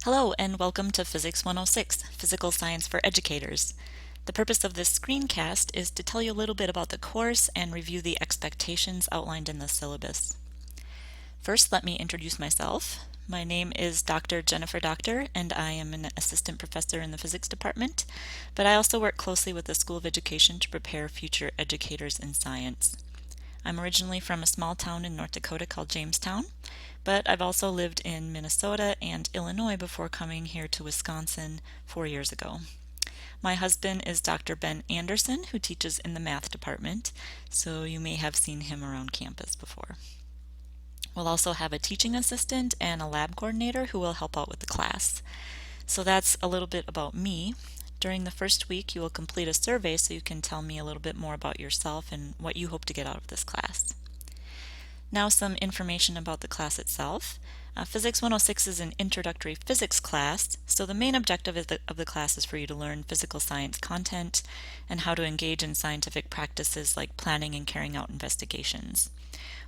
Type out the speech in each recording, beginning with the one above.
Hello and welcome to Physics 106, Physical Science for Educators. The purpose of this screencast is to tell you a little bit about the course and review the expectations outlined in the syllabus. First, let me introduce myself. My name is Dr. Jennifer Doctor, and I am an assistant professor in the physics department, but I also work closely with the School of Education to prepare future educators in science. I'm originally from a small town in North Dakota called Jamestown, but I've also lived in Minnesota and Illinois before coming here to Wisconsin 4 years ago. My husband is Dr. Ben Anderson, who teaches in the math department, so you may have seen him around campus before. We'll also have a teaching assistant and a lab coordinator who will help out with the class. So that's a little bit about me. During the first week, you will complete a survey so you can tell me a little bit more about yourself and what you hope to get out of this class. Now some information about the class itself. Physics 106 is an introductory physics class, so the main objective of the class is for you to learn physical science content and how to engage in scientific practices like planning and carrying out investigations.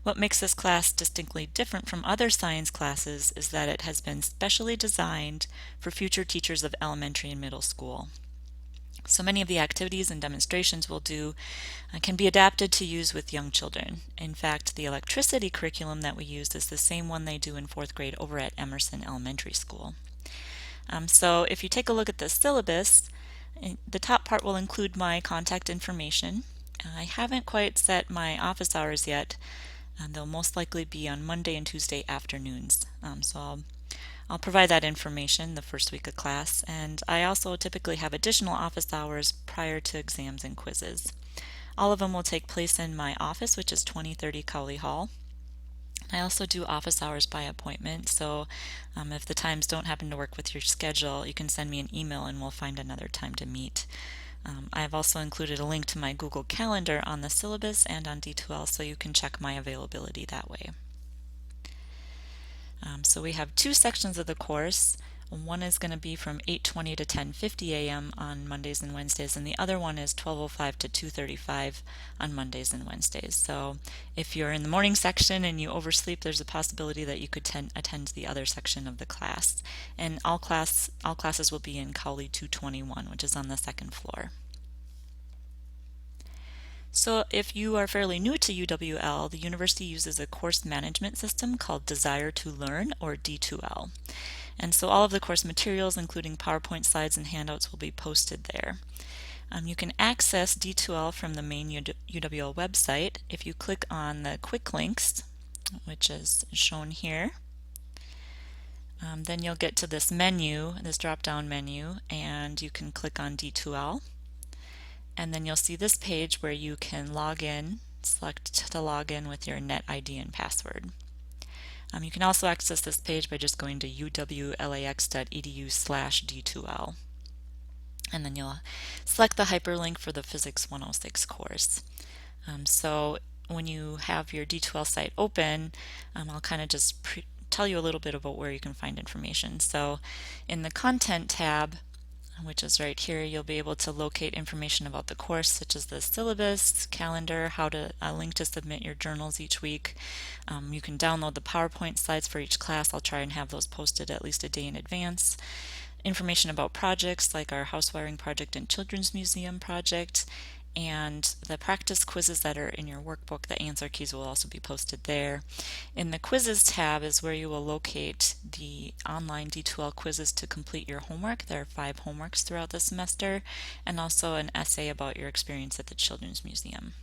What makes this class distinctly different from other science classes is that it has been specially designed for future teachers of elementary and middle school. So many of the activities and demonstrations we'll do can be adapted to use with young children. In fact, the electricity curriculum that we use is the same one they do in 4th grade over at Emerson Elementary School. So if you take a look at the syllabus, the top part will include my contact information. I haven't quite set my office hours yet. They'll most likely be on Monday and Tuesday afternoons. So I'll provide that information the first week of class, and I also typically have additional office hours prior to exams and quizzes. All of them will take place in my office, which is 2030 Cowley Hall. I also do office hours by appointment, so if the times don't happen to work with your schedule, you can send me an email and we'll find another time to meet. I've also included a link to my Google Calendar on the syllabus and on D2L so you can check my availability that way. So we have two sections of the course. One is going to be from 8:20 to 10:50 a.m. on Mondays and Wednesdays, and the other one is 12:05 to 2:35 on Mondays and Wednesdays. So if you're in the morning section and you oversleep, there's a possibility that you could attend the other section of the class. And all classes will be in Cowley 221, which is on the second floor. So if you are fairly new to UWL, the university uses a course management system called Desire to Learn, or D2L. And so all of the course materials, including PowerPoint slides and handouts, will be posted there. You can access D2L from the main UWL website if you click on the quick links, which is shown here. Then you'll get to this menu, this drop-down menu, and you can click on D2L. And then you'll see this page where you can log in, select to log in with your net ID and password. You can also access this page by just going to uwlax.edu/d2l. And then you'll select the hyperlink for the Physics 106 course. So when you have your D2L site open, I'll kind of just tell you a little bit about where you can find information. So in the Content tab, which is right here, you'll be able to locate information about the course, such as the syllabus, calendar, how to link to submit your journals each week. You can download the PowerPoint slides for each class. I'll try and have those posted at least a day in advance. Information about projects like our house wiring project and children's museum project, and the practice quizzes that are in your workbook. The answer keys will also be posted there. In the quizzes tab is where you will locate the online D2L quizzes to complete your homework. There are 5 homeworks throughout the semester, and also an essay about your experience at the Children's Museum.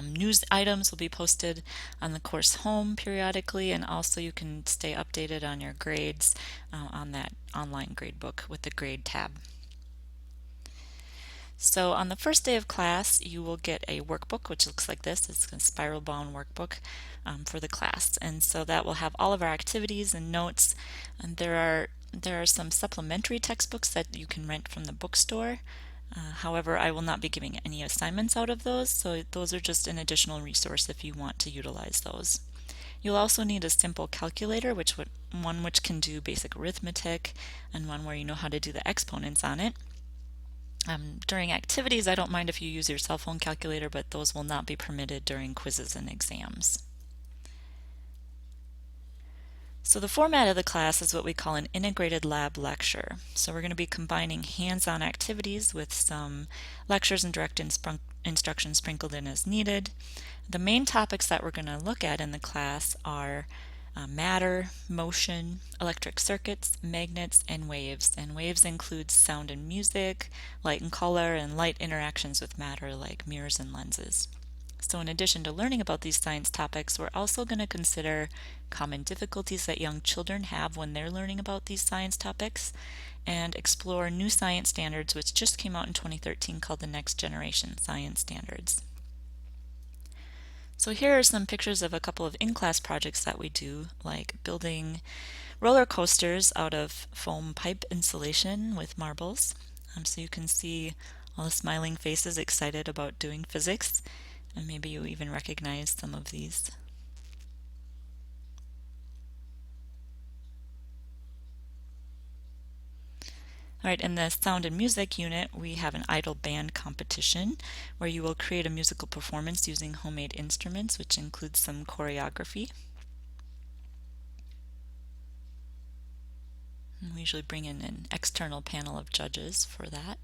News items will be posted on the course home periodically, and also you can stay updated on your grades on that online gradebook with the grade tab. So on the first day of class, you will get a workbook, which looks like this. It's a spiral bound workbook for the class. And so that will have all of our activities and notes. And there are some supplementary textbooks that you can rent from the bookstore. However, I will not be giving any assignments out of those, so those are just an additional resource if you want to utilize those. You'll also need a simple calculator, which can do basic arithmetic, and one where you know how to do the exponents on it. During activities, I don't mind if you use your cell phone calculator, but those will not be permitted during quizzes and exams. So the format of the class is what we call an integrated lab lecture. So we're going to be combining hands-on activities with some lectures and direct instruction sprinkled in as needed. The main topics that we're going to look at in the class are matter, motion, electric circuits, magnets, and waves. And waves include sound and music, light and color, and light interactions with matter like mirrors and lenses. So in addition to learning about these science topics, we're also going to consider common difficulties that young children have when they're learning about these science topics and explore new science standards which just came out in 2013 called the Next Generation Science Standards. So here are some pictures of a couple of in-class projects that we do, like building roller coasters out of foam pipe insulation with marbles. So you can see all the smiling faces excited about doing physics, and maybe you even recognize some of these. All right, in the sound and music unit, we have an idle band competition where you will create a musical performance using homemade instruments, which includes some choreography. And we usually bring in an external panel of judges for that.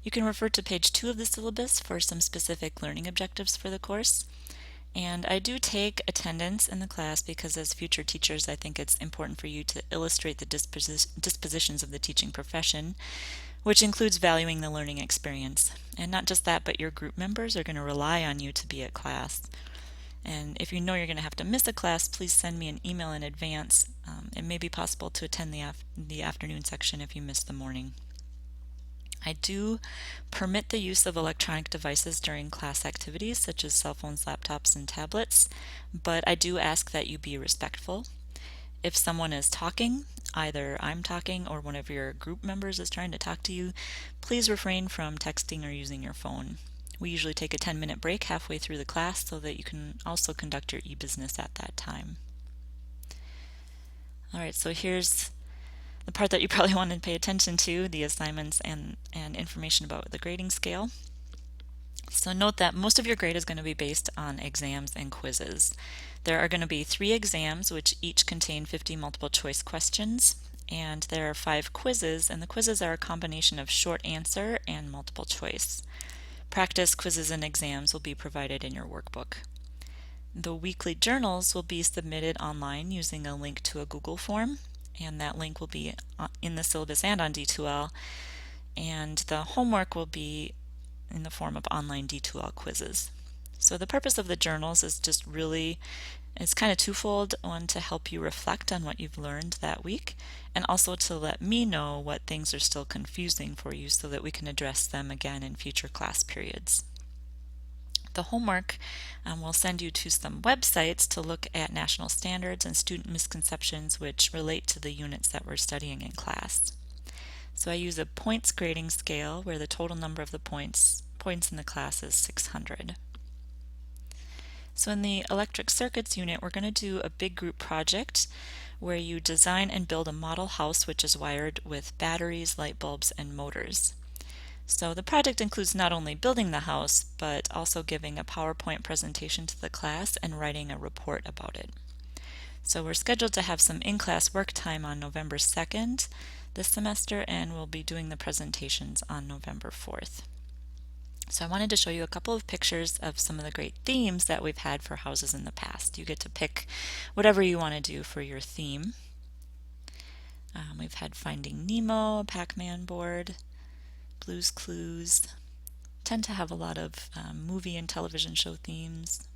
You can refer to page 2 of the syllabus for some specific learning objectives for the course. And I do take attendance in the class because as future teachers I think it's important for you to illustrate the dispositions of the teaching profession, which includes valuing the learning experience. And not just that, but your group members are going to rely on you to be at class. And if you know you're going to have to miss a class, please send me an email in advance. It may be possible to attend the afternoon section if you miss the morning. I do permit the use of electronic devices during class activities such as cell phones, laptops, and tablets, but I do ask that you be respectful. If someone is talking, either I'm talking or one of your group members is trying to talk to you, please refrain from texting or using your phone. We usually take a 10-minute break halfway through the class so that you can also conduct your e-business at that time. All right, so here's the part that you probably want to pay attention to, the assignments and information about the grading scale. So note that most of your grade is going to be based on exams and quizzes. There are going to be 3 exams which each contain 50 multiple choice questions, and there are 5 quizzes, and the quizzes are a combination of short answer and multiple choice. Practice quizzes and exams will be provided in your workbook. The weekly journals will be submitted online using a link to a Google form, and that link will be in the syllabus and on D2L, and the homework will be in the form of online D2L quizzes. So the purpose of the journals is just really, it's kind of twofold. One, to help you reflect on what you've learned that week, and also to let me know what things are still confusing for you so that we can address them again in future class periods. The homework will send you to some websites to look at national standards and student misconceptions which relate to the units that we're studying in class. So I use a points grading scale where the total number of the points in the class is 600. So in the electric circuits unit, we're going to do a big group project where you design and build a model house which is wired with batteries, light bulbs, and motors. So the project includes not only building the house, but also giving a PowerPoint presentation to the class and writing a report about it. So we're scheduled to have some in-class work time on November 2nd this semester, and we'll be doing the presentations on November 4th. So I wanted to show you a couple of pictures of some of the great themes that we've had for houses in the past. You get to pick whatever you want to do for your theme. We've had Finding Nemo, a Pac-Man board, Blue's Clues, tend to have a lot of movie and television show themes.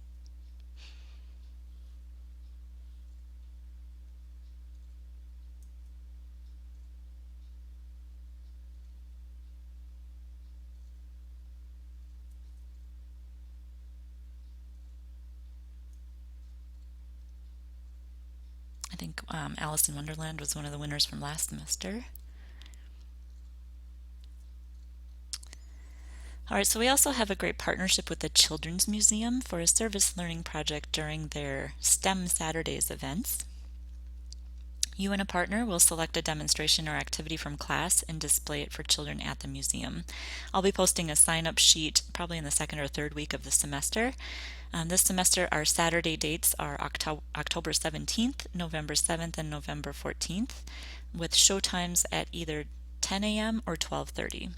I think Alice in Wonderland was one of the winners from last semester. Alright, so we also have a great partnership with the Children's Museum for a service learning project during their STEM Saturdays events. You and a partner will select a demonstration or activity from class and display it for children at the museum. I'll be posting a sign-up sheet probably in the second or third week of the semester. This semester, our Saturday dates are October 17th, November 7th, and November 14th, with show times at either 10 a.m. or 12:30.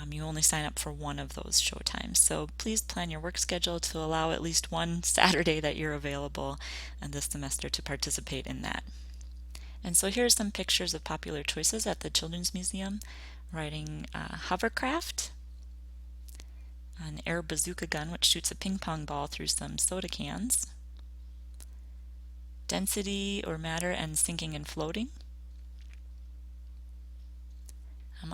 You only sign up for one of those show times, so please plan your work schedule to allow at least one Saturday that you're available this semester to participate in that. And so here are some pictures of popular choices at the Children's Museum: riding a hovercraft, an air bazooka gun which shoots a ping pong ball through some soda cans, density or matter and sinking and floating.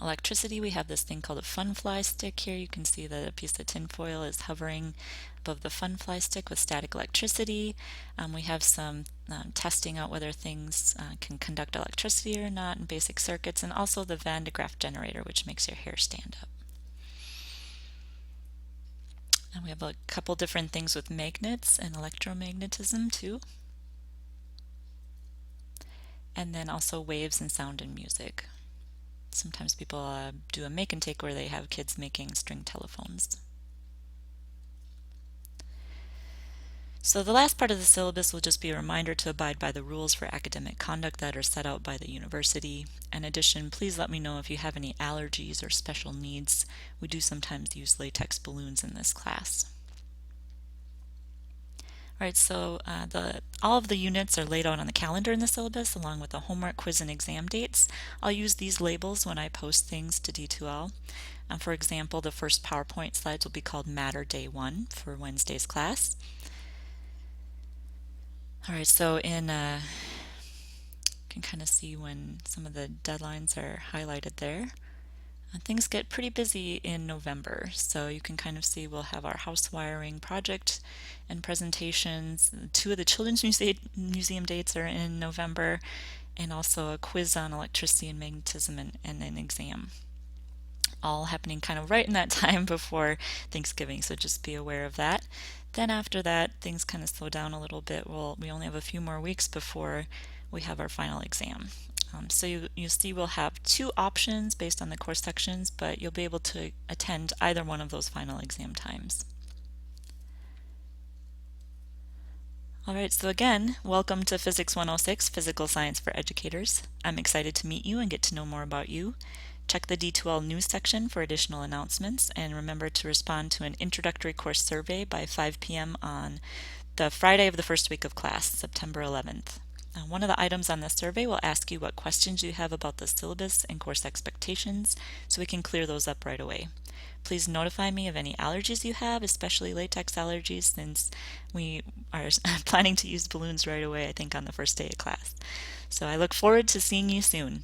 Electricity, we have this thing called a fun fly stick here. You can see that a piece of tinfoil is hovering above the fun fly stick with static electricity. We have some testing out whether things can conduct electricity or not in basic circuits, and also the Van de Graaff generator, which makes your hair stand up. And we have a couple different things with magnets and electromagnetism too. And then also waves and sound and music. Sometimes people do a make and take where they have kids making string telephones. So the last part of the syllabus will just be a reminder to abide by the rules for academic conduct that are set out by the university. In addition, please let me know if you have any allergies or special needs. We do sometimes use latex balloons in this class. All right, so all of the units are laid out on the calendar in the syllabus along with the homework, quiz, and exam dates. I'll use these labels when I post things to D2L. For example, the first PowerPoint slides will be called Matter Day 1 for Wednesday's class. All right, so you can kind of see when some of the deadlines are highlighted there. Things get pretty busy in November, so you can kind of see we'll have our house wiring project and presentations. 2 of the Children's Museum dates are in November, and also a quiz on electricity and magnetism and an exam. All happening kind of right in that time before Thanksgiving, so just be aware of that. Then after that, things kind of slow down a little bit. We only have a few more weeks before we have our final exam. So you see we'll have 2 options based on the course sections, but you'll be able to attend either one of those final exam times. Alright, so again, welcome to Physics 106, Physical Science for Educators. I'm excited to meet you and get to know more about you. Check the D2L news section for additional announcements, and remember to respond to an introductory course survey by 5 p.m. on the Friday of the first week of class, September 11th. One of the items on the survey will ask you what questions you have about the syllabus and course expectations, so we can clear those up right away. Please notify me of any allergies you have, especially latex allergies, since we are planning to use balloons right away, I think, on the first day of class. So I look forward to seeing you soon.